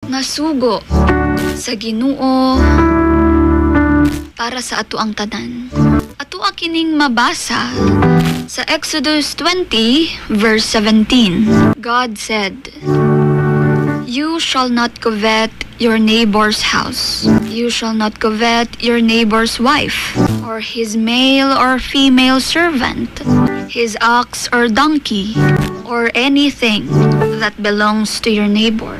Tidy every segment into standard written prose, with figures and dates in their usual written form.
nga sugo sa Ginoo para sa ato ang tanan. Ato kining mabasa sa Exodus 20 verse 17. God said, "You shall not covet your neighbor's house. You shall not covet your neighbor's wife, or his male or female servant, his ox or donkey, or anything that belongs to your neighbor."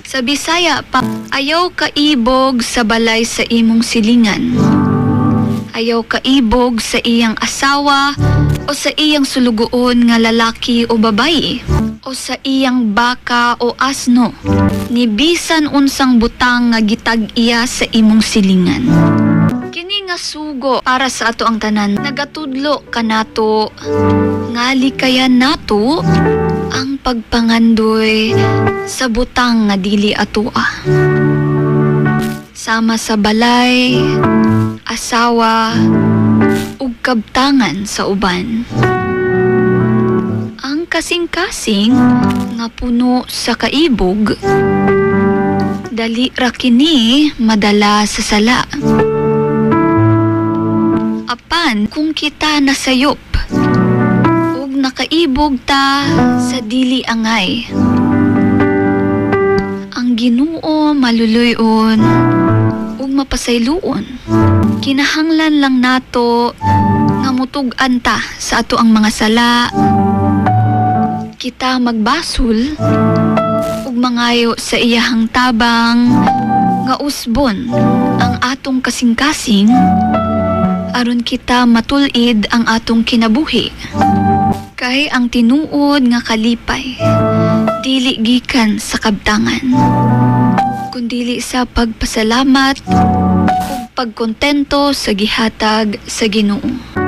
Sa Bisaya pa, ayaw kaibog sa balay sa imong silingan. Ayaw kaibog sa iyang asawa o sa iyang sulugoon nga lalaki o babayi, o sa iyang baka o asno, ni bisan unsang butang nga gitag iya sa imong silingan. Kini nga sugo para sa ato ang tanan, nagatudlo kanato ngali kaya nato ang pagpangandoy sa butang nga dili atoa. Sama sa balay, asawa, ug kabtangan sa uban. Ang kasing-kasing nga puno sa kaibog, dali ra kini madala sa sala. Apan kung kita nasayop ug nakaibog ta sa dili angay, ang Ginoo maluluyon ug mapasayloon. Kinahanglan lang nato nga mutug-an ta sa ato ang mga sala, kita magbasol ug mangayo sa iyahang tabang nga usbon ang atong kasing-kasing aron kita matulid ang atong kinabuhi. Kay ang tinuod nga kalipay dili gikan sa kabtangan, kundili sa pagpasalamat ug pagkontento sa gihatag sa Ginoo.